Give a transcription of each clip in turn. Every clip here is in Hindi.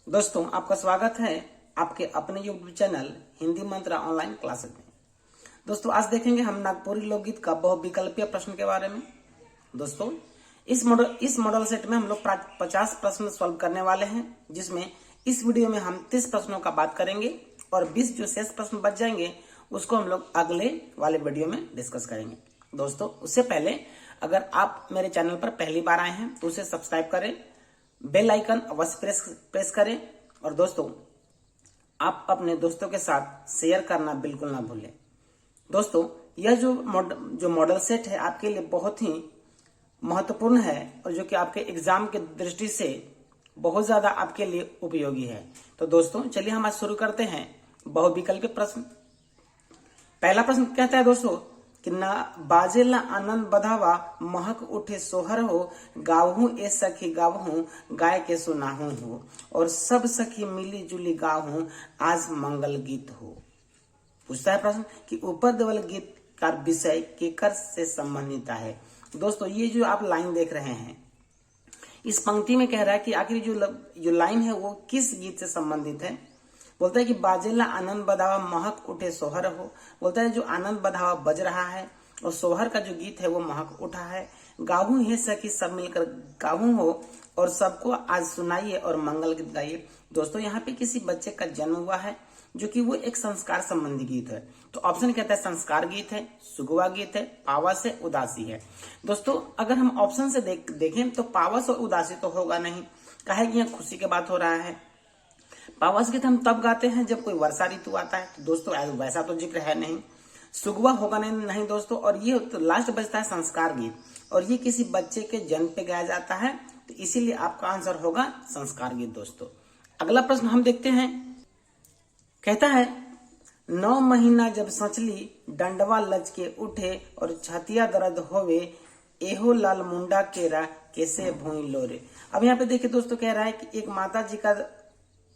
दोस्तों, आपका स्वागत है आपके अपने यूट्यूब चैनल हिंदी मंत्र ऑनलाइन क्लासेस में। दोस्तों, आज देखेंगे हम नागपुरी लोकगीत का बहुविकल्पीय प्रश्न के बारे में। दोस्तों, इस मॉडल सेट में हम लोग 50 प्रश्न सॉल्व करने वाले हैं, जिसमें इस वीडियो में हम 30 प्रश्नों का बात करेंगे और 20 जो शेष प्रश्न बच जाएंगे उसको हम लोग अगले वाले वीडियो में डिस्कस करेंगे। दोस्तों, उससे पहले अगर आप मेरे चैनल पर पहली बार आए हैं तो उसे सब्सक्राइब करें, बेल आइकन अवश्य प्रेस करें और दोस्तों आप अपने दोस्तों के साथ शेयर करना बिल्कुल ना भूलें। दोस्तों, यह जो मॉडल सेट है आपके लिए बहुत ही महत्वपूर्ण है और जो कि आपके एग्जाम के दृष्टि से बहुत ज्यादा आपके लिए उपयोगी है। तो दोस्तों चलिए हम आज शुरू करते हैं बहुविकल्पीय प्रश्न। पहला प्रश्न कहता है दोस्तों कि ना बाजेला आनंद बधावा महक उठे सोहर हो, गावहू ए सखी गावहू गाय के सुनाहू हो, और सब सखी मिली जुली गावहू आज मंगल गीत हो। पूछता है प्रश्न कि ऊपर देवल गीत का विषय केकर से संबंधित है। दोस्तों, ये जो आप लाइन देख रहे हैं इस पंक्ति में कह रहा है कि आखिर जो लाइन है वो किस गीत से संबंधित है। बोलता है कि बाजेला आनंद बधावा महक उठे सोहर हो। बोलता है जो आनंद बधावा बज रहा है और सोहर का जो गीत है वो महक उठा है। गाहू हे सखी सब मिलकर गाहू हो और सबको आज सुनाइए और मंगल गीत गाइए। दोस्तों, यहाँ पे किसी बच्चे का जन्म हुआ है जो कि वो एक संस्कार संबंधी गीत है। तो ऑप्शन कहता है संस्कार गीत है, सुगवा गीत है, पावस है, उदासी है। दोस्तों, अगर हम ऑप्शन से देखें तो पावस और उदासी तो होगा नहीं, काहे कि यहाँ खुशी की बात हो रहा है। पावस गीत हम तब गाते हैं जब कोई वर्षा ऋतु आता है, तो दोस्तों वैसा तो जिक्र है नहीं। सुगवा होगा नहीं दोस्तों। और ये तो लास्ट बजता है संस्कार गीत और ये किसी बच्चे के जन्म पे गाया जाता है, तो इसीलिए आपका आंसर होगा संस्कार गीत। दोस्तों, अगला प्रश्न हम देखते हैं। कहता है 9 महीना जब सचली डंडवा लच के उठे और छतिया दर्द होवे, एहो लाल मुंडा केरा कैसे भूई लोरे। अब यहाँ पे देखिए दोस्तों, कह रहा है कि एक माता जी का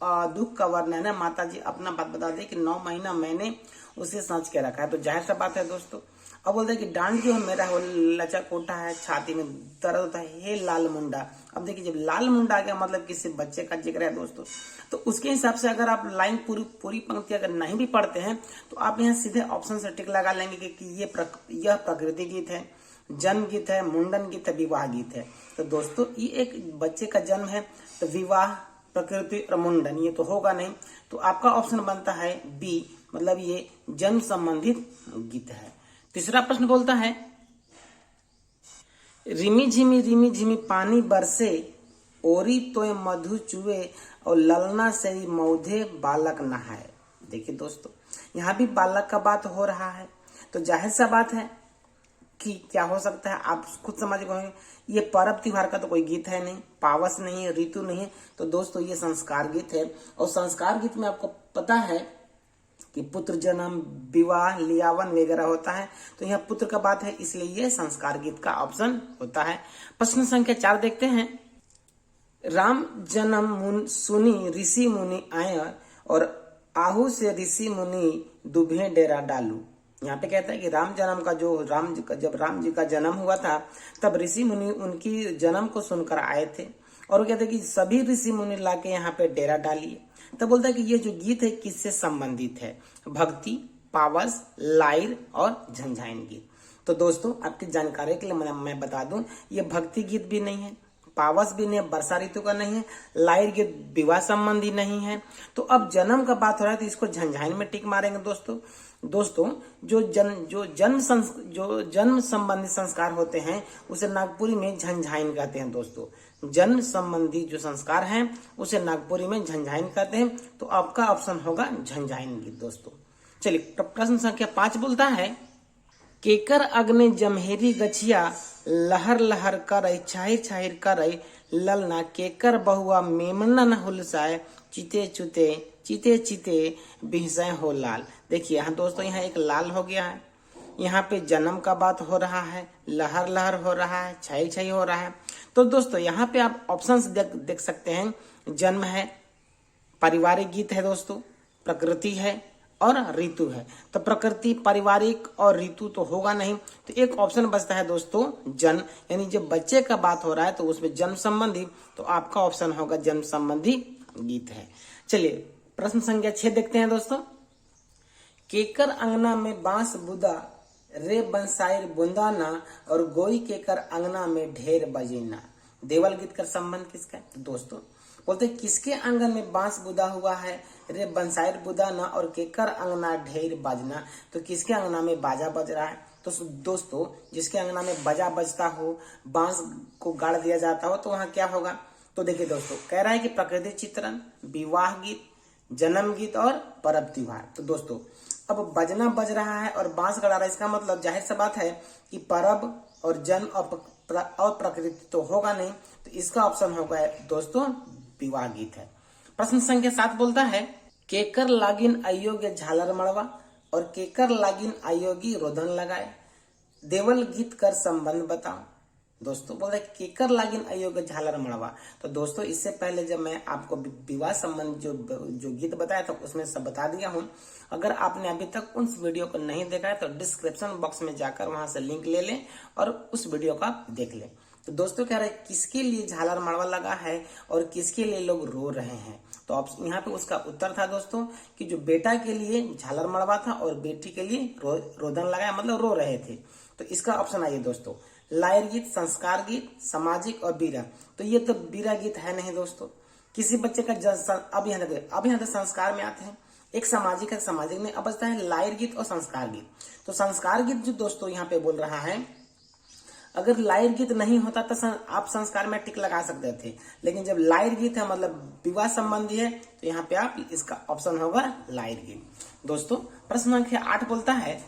दुख का वर्णन है। माता जी अपना बात बता दे कि 9 महीना मैंने उसे सच के रखा है, तो जाहिर सा बात है दोस्तों। अब बोलते हैं कि डांड जो है मेरा वो लचक उठा है, छाती में दर्द होता है, हे लाल मुंडा। अब देखिए जब लाल मुंडा आ गया मतलब किसी बच्चे का जिक्र है दोस्तों, तो उसके हिसाब से अगर आप लाइन पूरी पंक्ति अगर नहीं भी पढ़ते हैं तो आप यहाँ सीधे ऑप्शन से टिक लगा लेंगे कि यह प्रकृति गीत है, जन्म गीत है, मुंडन गीत है, विवाह गीत है। तो दोस्तों ये एक बच्चे का जन्म है, तो विवाह, प्रकृति और मुंडन ये तो होगा नहीं। तो आपका ऑप्शन बनता है बी, मतलब ये जन्म संबंधित गीत है। तीसरा प्रश्न बोलता है रिमी झिमी पानी बरसे, ओरी तोय मधु चुए और ललना से मौधे बालक नहाए। देखिए दोस्तों, यहाँ भी बालक का बात हो रहा है, तो जाहिर सा बात है कि क्या हो सकता है, आप खुद समझ गए। ये पर्व त्योहार का तो कोई गीत है नहीं, पावस नहीं है, ऋतु नहीं है, तो दोस्तों ये संस्कार गीत है। और संस्कार गीत में आपको पता है कि पुत्र जन्म, विवाह, लियावन वगैरह होता है, तो यहाँ पुत्र का बात है, इसलिए ये संस्कार गीत का ऑप्शन होता है। प्रश्न संख्या 4 देखते हैं। राम जन्म सुनी ऋषि मुनि आय और आहू से ऋषि मुनि दुभे डेरा डालू। यहाँ पे कहता है कि राम जन्म का जब राम जी का जन्म हुआ था तब ऋषि मुनि उनकी जन्म को सुनकर आए थे और वो कहते हैं कि सभी ऋषि मुनि लाके यहाँ पे डेरा डालिए। तब बोलता है कि ये जो गीत है किससे संबंधित है, भक्ति, पावस, लाइर और झंझाइन गीत। तो दोस्तों आपकी जानकारी के लिए मैं बता दूं, ये भक्ति गीत भी नहीं है, पावस भी नहीं है, वर्षा ऋतु का नहीं है, लाइर गीत विवाह संबंधी नहीं है। तो अब जन्म का बात हो रहा है तो इसको झंझाइन में टिक मारेंगे दोस्तों। जो जन्म संबंधी संस्कार होते हैं उसे नागपुरी में झंझाइन कहते हैं। दोस्तों, जन्म संबंधी जो संस्कार हैं उसे नागपुरी में झंझाइन कहते हैं, तो आपका ऑप्शन होगा झंझाइन गीत। दोस्तों चलिए, प्रश्न संख्या 5 बोलता है केकर अग्नि जमहेरी गछिया, लहर लहर करई छाहिर छाहिर करई, ललना केकर बहुआ मेमनन हुलसाए, चिते चिते बिहसाए हो लाल। देखिए यहाँ दोस्तों, यहाँ एक लाल हो गया है, यहाँ पे जन्म का बात हो रहा है, लहर लहर हो रहा है, छाई छाई हो रहा है। तो दोस्तों यहाँ पे आप ऑप्शंस देख सकते हैं, जन्म है, पारिवारिक गीत है दोस्तों, प्रकृति है और ऋतु है। तो प्रकृति, पारिवारिक और ऋतु तो होगा नहीं, तो एक ऑप्शन बचता है दोस्तों जन्म, यानी जब बच्चे का बात हो रहा है तो उसमें जन्म संबंधी, तो आपका ऑप्शन होगा जन्म संबंधी गीत है। चलिए प्रश्न संख्या 6 देखते हैं दोस्तों। केकर अंगना में बांस बुदा, रे बंसाइर बुंदाना, और गोई केकर अंगना में ढेर बजीना। देवल गीत का संबंध किसका है? तो दोस्तों बोलते किसके आंगन में बांस बुदा हुआ है, रे बंसाइर बुदाना, और केकर अंगना ढेर बजना। तो किसके अंगना में बाजा बज रहा है? तो दोस्तों जिसके अंगना में बाजा बजता हो, बांस को गाड़ दिया जाता हो, तो वहां क्या होगा? तो देखिए दोस्तों कह रहा है कि प्रकृति चित्रण, विवाह गीत, जन्म गीत और पर्व त्योहार। तो दोस्तों अब बजना बज रहा है और बांस गड़ा रहा है, इसका मतलब जाहिर सा बात है कि पर्व और जन्म और प्रकृति तो होगा नहीं। तो इसका ऑप्शन होगा दोस्तों विवाह गीत है। प्रश्न संख्या 7 बोलता है केकर लागिन अयोग्य झालर मड़वा, और केकर लागिन अयोगी रोदन लगाए। देवल गीत कर संबंध बताओ। दोस्तों बोल रहे केकर लागिन अयोग्य झालर मड़वा। तो दोस्तों इससे पहले जब मैं आपको विवाह संबंध जो गीत बताया था उसमें सब बता दिया हूं। अगर आपने अभी तक उस वीडियो को नहीं देखा है तो डिस्क्रिप्शन बॉक्स में जाकर वहां से लिंक ले लें और उस वीडियो का देख लें। तो दोस्तों कह रहे किसके लिए झालर मड़वा लगा है और किसके लिए लोग रो रहे हैं? तो अब यहाँ पे उसका उत्तर था दोस्तों कि जो बेटा के लिए झालर मड़वा था और बेटी के लिए रोदन लगाया, मतलब रो रहे थे। तो इसका ऑप्शन आइए दोस्तों लायर गीत, संस्कार गीत, सामाजिक और बीरा। तो ये तो बीरा गीत है नहीं दोस्तों। किसी बच्चे का अब यहाँ संस्कार में आते हैं, एक सामाजिक है, सामाजिक में अब बचता है लायर गीत और संस्कार गीत। तो संस्कार गीत जो दोस्तों यहाँ पे बोल रहा है, अगर लायर गीत नहीं होता तो आप संस्कार में टिक लगा सकते थे, लेकिन जब लायर गीत है मतलब विवाह संबंधी है तो यहाँ पे आप इसका ऑप्शन होगा लायर गीत। दोस्तों प्रश्न संख्या 8 बोलता है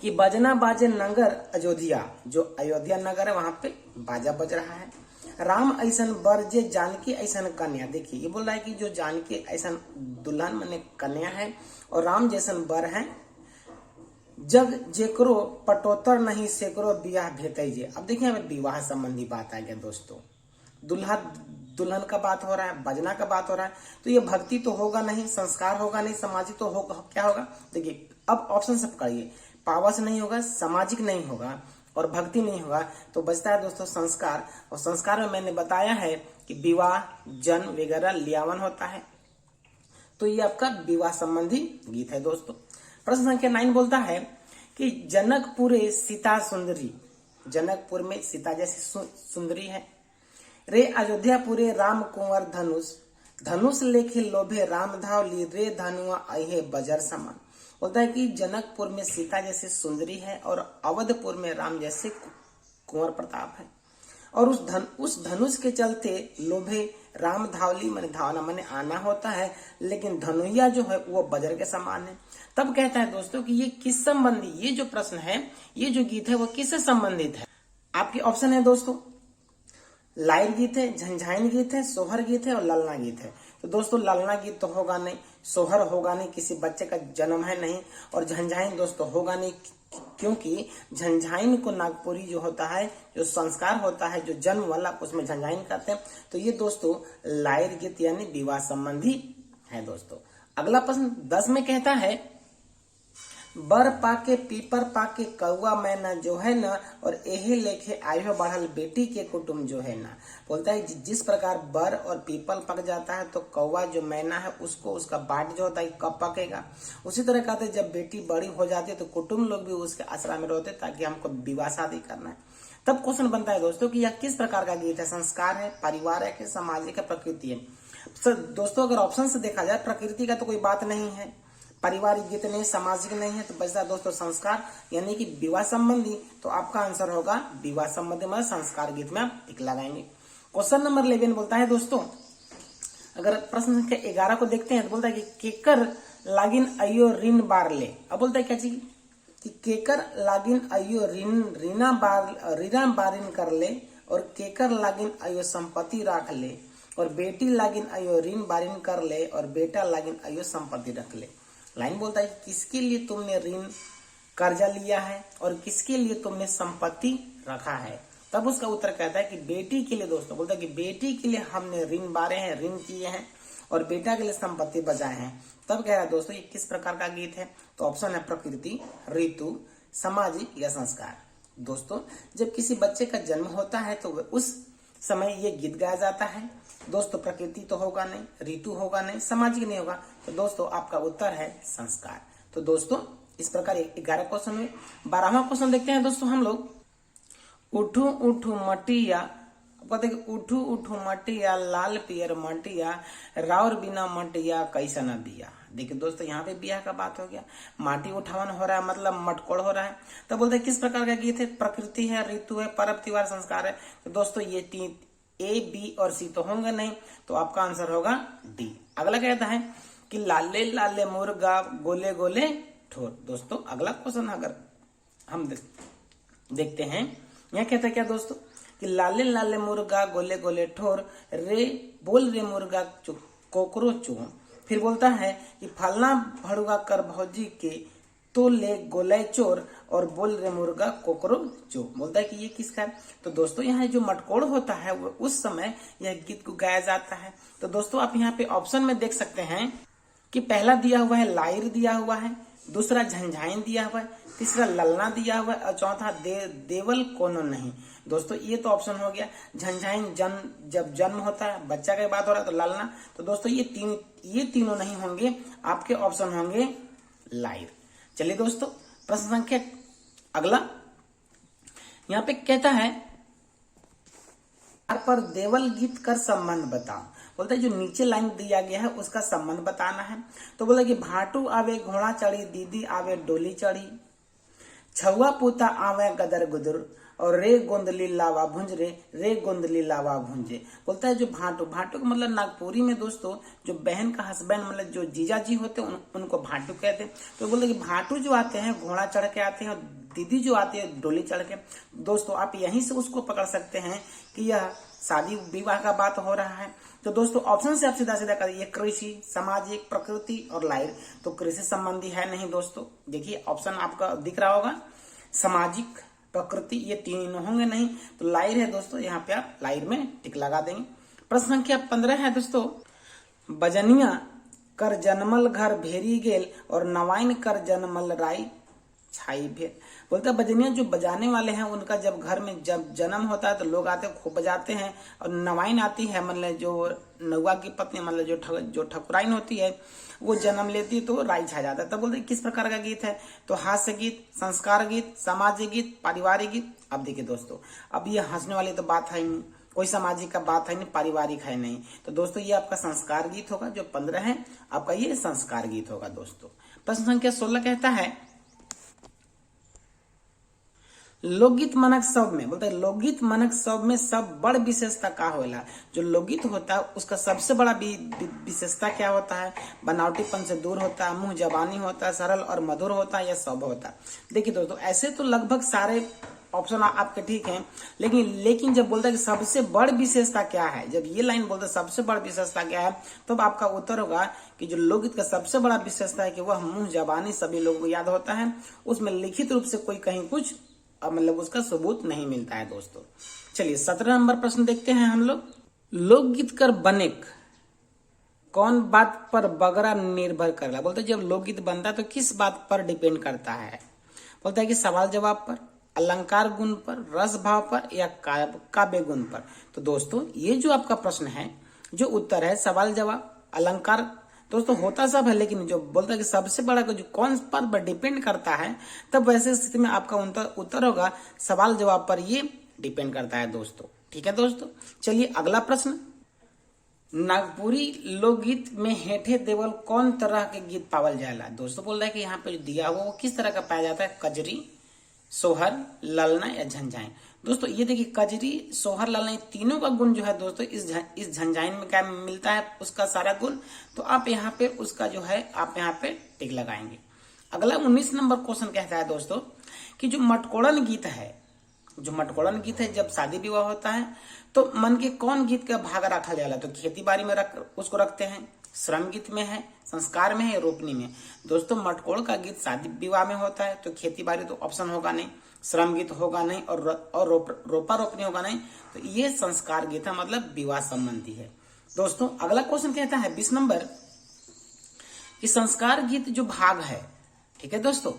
कि बजना बाजे नगर अयोध्या, जो अयोध्या नगर है वहां पे बाजा बज रहा है। राम ऐसन बर जे जानकी ऐसन कन्या। देखिए ये बोल रहा है कि जो जानकी ऐसन दुल्हन माने कन्या है और राम जैसन बर है। जग जेकरो पटोतर नहीं सेकरो बियाह भेटे जे। अब देखिए हमें विवाह संबंधी बात आ गया दोस्तों। दुल्हन का बात हो रहा है, बजना का बात हो रहा है, तो ये भक्ति तो होगा नहीं, संस्कार होगा नहीं, सामाजिक तो होगा, क्या होगा? देखिए अब ऑप्शन सब करिए, पावस नहीं होगा, सामाजिक नहीं होगा और भक्ति नहीं होगा, तो बचता है दोस्तों संस्कार। और संस्कार में मैंने बताया है कि विवाह, जन्म वगैरह लियावन होता है। तो ये आपका विवाह संबंधी गीत है दोस्तों। प्रश्न संख्या 9 बोलता है कि जनकपुरे सीता सुंदरी, जनकपुर में सीता जैसी सुंदरी है। रे अयोध्यापुरे राम कुंवर धनुष, धनुष लेखे लोभे राम धावली, रे धनुआ अहे बजर समान। बोलता है कि जनकपुर में सीता जैसी सुंदरी है और अवधपुर में राम जैसे कुंवर प्रताप है। और उस धनुष के चलते लोभे राम धावली माने धावना माने आना होता है, लेकिन धनुया जो है वो बजर के समान है। तब कहता है दोस्तों कि ये किस संबंधी, ये जो प्रश्न है, ये जो गीत है वो किससे संबंधित है? आपके ऑप्शन है दोस्तों लायर गीत है, झंझाइन गीत है, सोहर गीत है और ललना गीत है। तो दोस्तों ललना गीत तो होगा नहीं, सोहर होगा नहीं, किसी बच्चे का जन्म है नहीं, और झंझाइन दोस्तों होगा नहीं क्योंकि झंझाइन को नागपुरी जो होता है, जो संस्कार होता है, जो जन्म वाला उसमें झंझाइन करते हैं। तो ये दोस्तों लायर गीत यानी विवाह संबंधी है दोस्तों। अगला प्रश्न 10 में कहता है बर पाके पीपर पाके कौआ मैना जो है ना, और एहे लेखे आयो बढ़ल बेटी के कुटुम्ब जो है ना। बोलता है जिस प्रकार बर और पीपल पक जाता है तो कौआ जो मैना है उसको उसका बाट जो होता है कब पकेगा। उसी तरह कहते जब बेटी बड़ी हो जाती है तो कुटुम्ब लोग भी उसके आश्रय में रहते ताकि हमको विवाह शादी करना है। तब क्वेश्चन बनता है दोस्तों कि यह किस प्रकार का गीत है? संस्कार है, परिवार है कि सामाजिक है, प्रकृति है? दोस्तों अगर ऑप्शन से देखा जाए प्रकृति का तो कोई बात नहीं है, पारिवारिक गीत नहीं, सामाजिक नहीं है, तो बचता दोस्तों संस्कार यानी कि विवाह संबंधी। तो आपका आंसर होगा विवाह संबंधी, मतलब संस्कार गीत में आप टिक लगाएंगे। क्वेश्चन नंबर 11 बोलता है दोस्तों, अगर प्रश्न संख्या 11 को देखते हैं तो बोलता है कि केकर लागिन अयो ऋण बार ले। अब बोलता है क्या चीज कि केकर लागिन अयो रीना बारिन कर ले, और केकर लागिन अयो संपत्ति राख ले, और बेटी लागिन अयो ऋण बारिन कर ले, और बेटा लागिन अयो संपत्ति रख ले। लाइन बोलता है किसके लिए तुमने ऋण कर्जा लिया है और किसके लिए तुमने संपत्ति रखा है? तब उसका उत्तर कहता है कि बेटी के लिए। दोस्तों बोलता है कि बेटी के लिए हमने ऋण बारे हैं, ऋण किए हैं, और बेटा के लिए संपत्ति बचाए हैं। तब कह रहा है दोस्तों ये किस प्रकार का गीत है? तो ऑप्शन है प्रकृति, ऋतु, सामाजिक या संस्कार। दोस्तों जब किसी बच्चे का जन्म होता है तो उस समय ये गीत गाया जाता है। दोस्तों प्रकृति तो होगा नहीं, ऋतु होगा नहीं, सामाजिक नहीं होगा, तो दोस्तों आपका उत्तर है संस्कार। तो दोस्तों इस प्रकार 11 क्वेश्चन हुए। 12वां क्वेश्चन देखते हैं दोस्तों हम लोग। उठू उठू मटिया, कहते उठू उठू मटिया लाल पियर मटिया राउर बिना मटिया कैसा न दिया। देखिए दोस्तों यहाँ पे बियाह का बात हो गया, माटी उठावन हो रहा है, मतलब मटकोड़ हो रहा है। तो बोलते किस प्रकार का गीत है, प्रकृति है, ऋतु है, पर्व त्योहार, संस्कार है। तो दोस्तों ये 3 A, B और C तो होंगे नहीं, तो आपका आंसर होगा D। अगला कहता है कि लाले लाले मुर्गा गोले गोले ठोर। दोस्तों अगला क्वेश्चन अगर हम देखते हैं, यह कहता है क्या दोस्तों कि लाले लाले मुर्गा गोले गोले ठोर रे बोल रे मुर्गा कोकरो चो। फिर बोलता है कि फलना भड़ुआ कर भौजी के तो ले गोले चोर और बोल रे मुर्गा कोकरो चो। बोलता है कि ये किसका है। तो दोस्तों यहाँ जो मटकोड़ होता है वो उस समय यह गीत को गाया जाता है। तो दोस्तों आप यहाँ पे ऑप्शन में देख सकते हैं कि पहला दिया हुआ है लाइर दिया हुआ है, दूसरा झंझाइन दिया हुआ है, तीसरा ललना दिया हुआ है और चौथा देवल कोनो नहीं। दोस्तों ये तो ऑप्शन हो गया। झंझाइन जब जन्म होता है, बच्चा की बात हो रहा है, तो ललना। तो दोस्तों ये तीनों नहीं होंगे, आपके ऑप्शन होंगे लाइर। चलिए दोस्तों प्रश्न संख्या अगला यहाँ पे कहता है पर देवल गीत कर संबंध बताओ। बोलते जो नीचे लाइन दिया गया है उसका संबंध बताना है। तो बोला कि भाटू आवे घोड़ा चढ़ी, दीदी आवे डोली चढ़ी, छुआ पूता आवे गदर गुदर और रे गोंदली लावा भुंजरे, रे गोंदली लावा भुंजे। बोलता है जो भाटू का मतलब नागपुरी में दोस्तों जो बहन का हस्बैंड मतलब जो जीजा जी होते हैं उनको भाटू कहते हैं। तो बोलते कि भाटू जो आते हैं घोड़ा चढ़ के आते हैं और दीदी जो आती है डोली चढ़ के। दोस्तों आप यहीं से उसको पकड़ सकते हैं कि यह शादी विवाह का बात हो रहा है। तो दोस्तों ऑप्शन से आप सीधा सीधा करिए कृषि, सामाजिक, प्रकृति और लाइर। तो कृषि संबंधी है नहीं दोस्तों। देखिए ऑप्शन आपका दिख रहा होगा, सामाजिक, प्रकृति, ये तीनों होंगे नहीं, तो लाइर है दोस्तों। यहाँ पे आप लाइर में टिक लगा देंगे। प्रश्न संख्या 15 है दोस्तों। बजनिया कर जनमल घर भेरी गेल और नवाइन कर जनमल राई छाई भेल। बोलता है बजनिया जो बजाने वाले हैं उनका जब घर में जब जन्म होता है तो लोग आते हैं खूब बजाते हैं, और नवाइन आती है मतलब जो नौआ की पत्नी मतलब जो ठकुराइन होती है वो जन्म लेती है तो राई छा जाता है। तब बोलते किस प्रकार का गीत है, तो हास्य गीत, संस्कार गीत, सामाजिक गीत, पारिवारिक गीत। अब देखिए दोस्तों अब ये हंसने वाली तो बात है ही नहीं, कोई सामाजिक का बात है नहीं, पारिवारिक है नहीं। तो दोस्तों ये आपका संस्कार गीत होगा। जो 15 है आपका ये संस्कार गीत होगा दोस्तों। प्रश्न संख्या 16 कहता है लोकगीत मनक सब में। बोलता है लोकगीत मनक सब में सब बड़ विशेषता का होला। जो लोकगीत होता है उसका सबसे बड़ा विशेषता क्या होता है, बनावटीपन से दूर होता है, मुंह जबानी होता है, सरल और मधुर होता है, या सब होता है। देखिए दोस्तों ऐसे तो लगभग सारे ऑप्शन आपके ठीक हैं, लेकिन जब बोलता है कि सबसे बड़ विशेषता क्या है, जब ये लाइन बोलता है सबसे बड़ विशेषता क्या है, तब आपका उत्तर होगा कि जो लोकगीत का सबसे बड़ा विशेषता है कि वह मुंह जबानी सभी लोगों को याद होता है, उसमें लिखित रूप से कोई कहीं कुछ मतलब उसका सबूत नहीं मिलता है दोस्तों। चलिए 17 नंबर प्रश्न देखते हैं हम लोग। लोकगीत कर बनेक कौन बात पर बगरा निर्भर करला। बोलते जब लोकगीत बनता है तो किस बात पर डिपेंड करता है। बोलता है कि सवाल जवाब पर, अलंकार गुण पर, रस भाव पर, या काव्य गुण पर। तो दोस्तों ये जो आपका प्रश्न है जो उत्तर है सवाल जवाब, अलंकार दोस्तों होता सब है, लेकिन जो बोलता है कि सबसे बड़ा जो कौन पर डिपेंड करता है, तब वैसे स्थिति में आपका उत्तर होगा सवाल जवाब पर ये डिपेंड करता है दोस्तों। ठीक है दोस्तों। चलिए अगला प्रश्न। नागपुरी लोकगीत में हेठे देवल कौन तरह के गीत पावल जाएला। दोस्तों बोल रहा है कि यहाँ पे दिया हुआ वो किस तरह का पाया जाता है, कजरी, सोहर, ललना या झंझाइन। दोस्तों ये देखिए कजरी, सोहर, ललना तीनों का गुण जो है दोस्तों इस झंझाइन में क्या मिलता है, उसका सारा गुण। तो आप यहाँ पे उसका जो है आप यहाँ पे टिक लगाएंगे। अगला 19 नंबर क्वेश्चन कहता है दोस्तों कि जो मटकोड़न गीत है जब शादी विवाह होता है तो मन के कौन गीत का भाग रखा जाला। तो खेती बाड़ी में उसको रखते हैं, श्रम गीत में है, संस्कार में है, रोपनी में। दोस्तों मटकोड़ का गीत शादी विवाह में होता है तो खेती बाड़ी तो ऑप्शन होगा नहीं, श्रम गीत होगा नहीं, और रोपा रोपनी होगा नहीं। तो ये संस्कार गीत है मतलब विवाह संबंधी है दोस्तों। अगला क्वेश्चन कहता है 20 नंबर कि संस्कार गीत जो भाग है, ठीक है दोस्तों,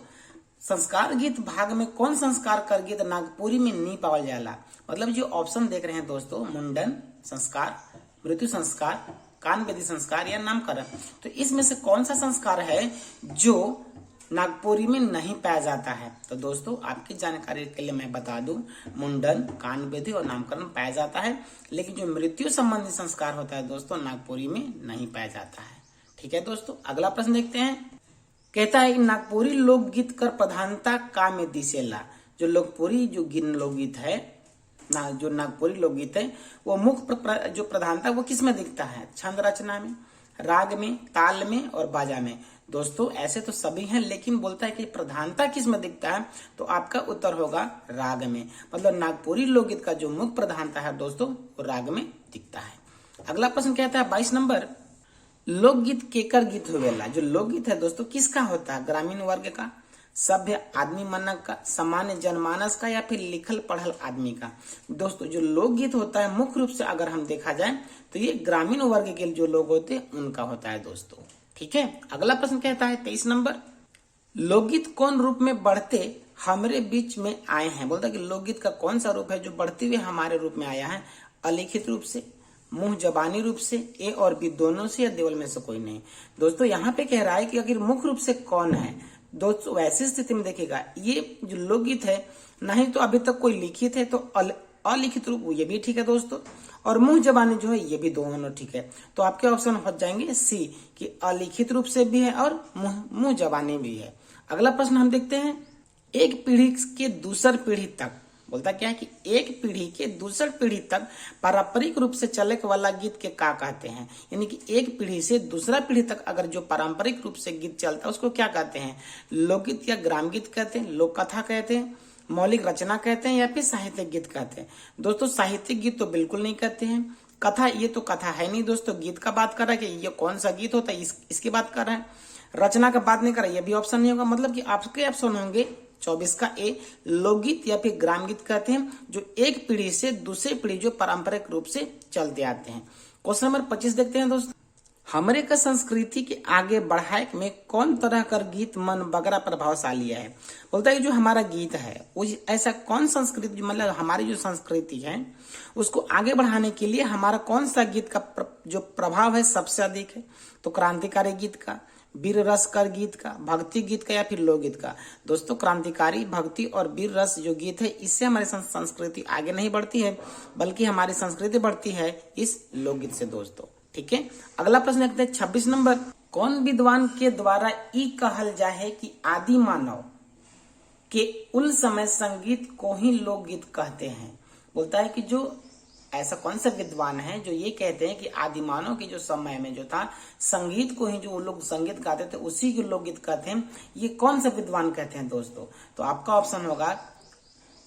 संस्कार गीत भाग में कौन संस्कार कर गीत नागपुरी में नहीं पावल जाला। मतलब जो ऑप्शन देख रहे हैं दोस्तों, मुंडन, संस्कार, मृत्यु संस्कार, कान बेदी संस्कार या नामकरण। तो इसमें से कौन सा संस्कार है जो नागपुरी में नहीं पाया जाता है? तो दोस्तों आपकी जानकारी के लिए मैं बता दूं, मुंडन, कान बेदी और नामकरण पाया जाता है, लेकिन जो मृत्यु संबंधी संस्कार होता है दोस्तों नागपुरी में नहीं पाया जाता है। ठीक है दोस्तों, अगला प्रश्न देखते हैं। कहता है नागपुरी लोकगीत कर प्रधानता का में दिसेला। जो लोकपुरी जो लोकगीत है जो नागपुरी लोकगीत है वो मुख्य जो प्रधानता वो किस में दिखता है? छंद रचना में, राग में, ताल में और बाजा में। दोस्तों ऐसे तो सभी हैं, लेकिन बोलता है कि प्रधानता किस में दिखता है? तो आपका उत्तर होगा राग में। मतलब नागपुरी लोकगीत का जो मुख्य प्रधानता है दोस्तों वो राग में दिखता है। अगला प्रश्न कहता है 22 नंबर, लोकगीत केकर गीत होवेला। जो लोकगीत है दोस्तों किसका होता है? ग्रामीण वर्ग का, सभ्य आदमी मानक का, सामान्य जनमानस का या फिर लिखल पढ़ल आदमी का। दोस्तों जो लोकगीत होता है मुख्य रूप से अगर हम देखा जाए तो ये ग्रामीण वर्ग के जो लोग होते हैं उनका होता है दोस्तों। ठीक है, अगला प्रश्न कहता है 23 नंबर, लोकगीत कौन रूप में बढ़ते हमारे बीच में आए हैं। बोलता है कि लोकगीत का कौन सा रूप है जो बढ़ते हुए हमारे रूप में आया है? अलिखित रूप से, मुंह जबानी रूप से, ए और बी दोनों से या देवल में से कोई नहीं। दोस्तों यहाँ पे कह रहा है कि अगर मुख्य रूप से कौन है, दोस्तों वैसी स्थिति में देखेगा ये जो लोकगीत है नहीं तो अभी तक कोई लिखित है तो अलिखित रूप ये भी ठीक है दोस्तों, और मुंह जबानी जो है ये भी दोनों ठीक है। तो आपके ऑप्शन हो जाएंगे सी कि अलिखित रूप से भी है और मुंह जबानी भी है। अगला प्रश्न हम देखते हैं, एक पीढ़ी के दूसर पीढ़ी तक। बोलता क्या है कि एक पीढ़ी के दूसर पीढ़ी तक पारंपरिक रूप से चले वाला गीत के का कहते हैं? यानी कि एक पीढ़ी से दूसरा पीढ़ी तक अगर जो पारंपरिक रूप से गीत चलता है उसको क्या कहते हैं? लोकगीत या ग्राम गीत कहते हैं, लोक कथा कहते हैं, मौलिक रचना कहते हैं या फिर साहित्यिक गीत कहते हैं? दोस्तों साहित्यिक गीत तो बिल्कुल नहीं कहते हैं, कथा ये तो कथा है नहीं दोस्तों, गीत का बात कर रहा है कि ये कौन सा गीत होता है इसकी बात कर रहा है, रचना का बात नहीं कर रहा है, ये भी ऑप्शन नहीं होगा। मतलब कि आपके ऑप्शन होंगे 24 का ए, लोकगीत या फिर ग्राम गीत कहते हैं जो एक पीढ़ी से दूसरी पीढ़ी जो पारंपरिक रूप से चलते आते हैं। क्वेश्चन नंबर 25 देखते हैं दोस्तों, हमरे का संस्कृति के आगे बढ़ाए में कौन तरह कर गीत मन बगरा प्रभावशाली है? बोलता है जो हमारा गीत है वो ऐसा कौन संस्कृति मतलब हमारी जो संस्कृति है उसको आगे बढ़ाने के लिए हमारा कौन सा गीत का जो प्रभाव है सबसे अधिक है? तो क्रांतिकारी गीत का, वीर रस कर गीत का, भक्ति गीत का या फिर लोकगीत का? दोस्तों क्रांतिकारी, भक्ति और वीर रस जो गीत है इससे हमारी संस्कृति आगे नहीं बढ़ती है बल्कि हमारी संस्कृति बढ़ती है इस लोकगीत से दोस्तों। ठीक है, अगला प्रश्न देखते हैं 26 नंबर, कौन विद्वान के द्वारा ई कहल जाए कि आदि मानव के उल समय संगीत को ही लोकगीत कहते हैं? बोलता है कि जो ऐसा कौन सा विद्वान है जो ये कहते हैं कि आदि मानव के जो समय में जो था संगीत को ही जो लोग संगीत गाते थे उसी को लोकगीत कहते हैं? ये कौन सा विद्वान कहते हैं दोस्तों? तो आपका ऑप्शन होगा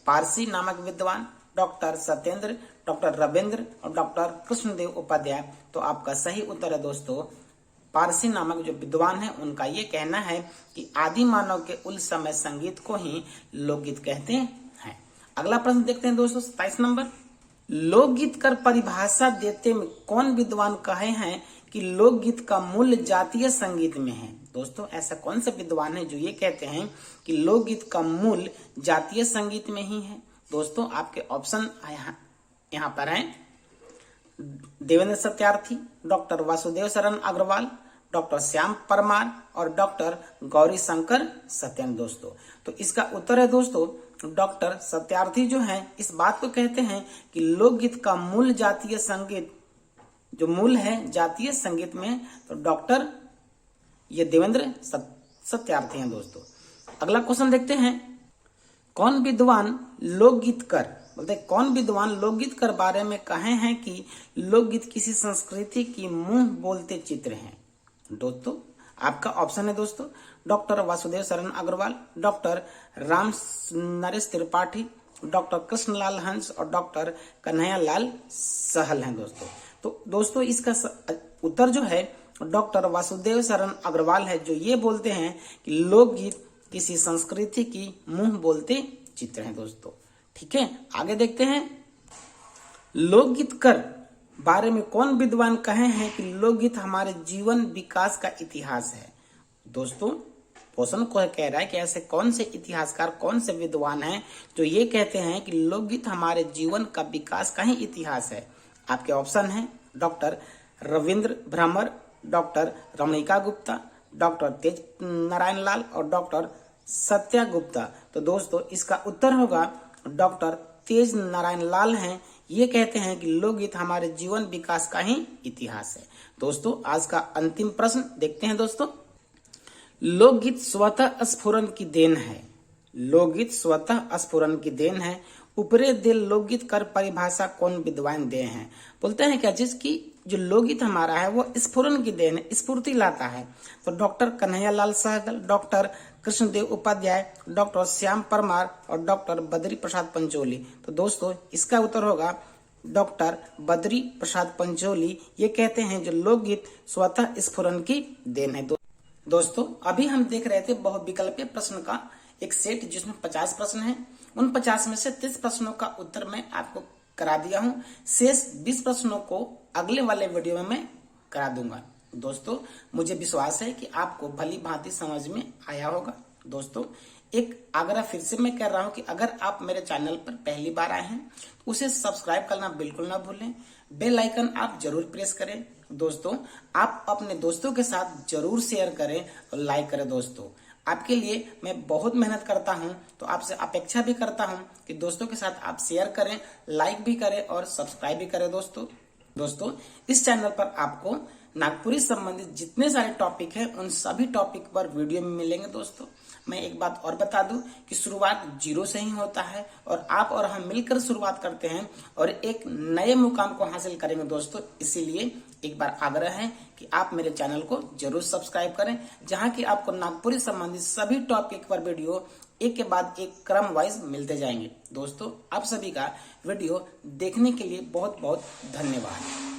पारसी नामक विद्वान, डॉक्टर सत्येंद्र, डॉक्टर रविंद्र और डॉक्टर कृष्णदेव उपाध्याय। तो आपका सही उत्तर है दोस्तों पारसी नामक जो विद्वान है उनका ये कहना है कि आदि मानव के उल समय संगीत को ही लोकगीत कहते हैं। अगला प्रश्न देखते हैं दोस्तों 27 नंबर, लोकगीत कर परिभाषा देते में कौन विद्वान कहे हैं कि लोकगीत का मूल जातीय संगीत में है? दोस्तों ऐसा कौन सा विद्वान है जो ये कहते हैं कि लोकगीत का मूल जातीय संगीत में ही है? दोस्तों आपके ऑप्शन यहाँ पर हैं देवेंद्र सत्यार्थी, डॉक्टर वासुदेव शरण अग्रवाल, डॉक्टर श्याम परमार और डॉक्टर गौरी शंकर सत्यन। दोस्तों तो इसका उत्तर है दोस्तों डॉक्टर सत्यार्थी जो हैं इस बात को कहते हैं कि लोकगीत का मूल जातीय संगीत जो मूल है जातीय संगीत में, तो डॉक्टर ये देवेंद्र सत्यार्थी हैं दोस्तों। अगला क्वेश्चन देखते हैं, कौन विद्वान लोकगीत कर, बोलते कौन विद्वान लोकगीत कर बारे में कहे हैं कि लोकगीत किसी संस्कृति की मुंह बोलते चित्र हैं? दोस्तों आपका ऑप्शन है दोस्तों डॉक्टर वासुदेव शरण अग्रवाल, डॉक्टर राम नरेश त्रिपाठी, डॉक्टर कृष्णलाल हंस और डॉक्टर कन्हैयालाल सहल हैं दोस्तों। तो दोस्तों इसका उत्तर जो है डॉक्टर वासुदेव शरण अग्रवाल है जो ये बोलते हैं कि लोकगीत किसी संस्कृति की मुंह बोलते चित्र हैं दोस्तों। ठीक है, आगे देखते हैं, लोकगीत कर बारे में कौन विद्वान कहे हैं कि लोकगीत हमारे जीवन विकास का इतिहास है? दोस्तों क्वेश्चन को कह रहा है कि ऐसे कौन से इतिहासकार कौन से विद्वान हैं जो ये कहते हैं कि लोकगीत हमारे जीवन का विकास का ही इतिहास है? आपके ऑप्शन है डॉक्टर रविंद्र भ्रमर, डॉक्टर रमणिका गुप्ता, डॉक्टर तेज नारायण लाल और डॉक्टर सत्या गुप्ता। तो दोस्तों इसका उत्तर होगा डॉक्टर तेज नारायण लाल हैं। ये कहते हैं कि लोकगीत हमारे जीवन विकास का ही इतिहास है। दोस्तों आज का अंतिम प्रश्न देखते हैं दोस्तों। लोकगीत स्वतः स्फुरन की देन है। लोकगीत स्वतः स्फुरन की देन है। उपरे दिल लोकगीत कर परिभाषा कौन विद्वान दे हैं। बोलते हैं क्या जिसकी जो लोकगीत हमारा है वो स्फुरन की देन है, स्फूर्ति लाता है। तो doctor Kanhaiyalal Sehgal, doctor Krishnadev Upadhyay, doctor Shyam Parmar और डॉक्टर बद्री प्रसाद पंचोली। तो दोस्तों इसका उत्तर होगा डॉक्टर बद्री प्रसाद पंचोली। ये कहते हैं जो लोकगीत स्वतः स्फुरन की देन है। दोस्तों अभी हम देख रहे थे बहुविकल्पीय प्रश्न का एक सेट जिसमें 50 प्रश्न हैं। उन 50 में से 30 प्रश्नों का उत्तर मैं आपको करा दिया हूं। शेष 20 प्रश्नों को अगले वाले वीडियो में मैं करा दूंगा। दोस्तों मुझे विश्वास है कि आपको भली भांति समझ में आया होगा। दोस्तों एक आग्रह फिर से मैं कर रहा हूं कि अगर आप मेरे चैनल पर पहली बार आए हैं तो उसे सब्सक्राइब करना बिल्कुल ना भूलें। बेल आइकन आप जरूर प्रेस करें। दोस्तों आप अपने दोस्तों के साथ जरूर शेयर करें और लाइक करें। दोस्तों आपके लिए मैं बहुत मेहनत करता हूं, तो आपसे अपेक्षा भी करता हूं कि दोस्तों के साथ आप शेयर करें, लाइक भी करें और सब्सक्राइब भी करें। दोस्तों इस चैनल पर आपको नागपुरी संबंधित जितने सारे टॉपिक हैं उन सभी टॉपिक पर वीडियो में मिलेंगे। दोस्तों मैं एक बात और बता दूं कि शुरुआत 0 से ही होता है और आप और हम मिलकर शुरुआत करते हैं और एक नए मुकाम को हासिल करेंगे। दोस्तों इसीलिए एक बार आग्रह है कि आप मेरे चैनल को जरूर सब्सक्राइब करें, जहां की आपको नागपुरी संबंधित सभी टॉपिक पर वीडियो एक के बाद एक क्रम वाइज मिलते जाएंगे। दोस्तों आप सभी का वीडियो देखने के लिए बहुत बहुत धन्यवाद।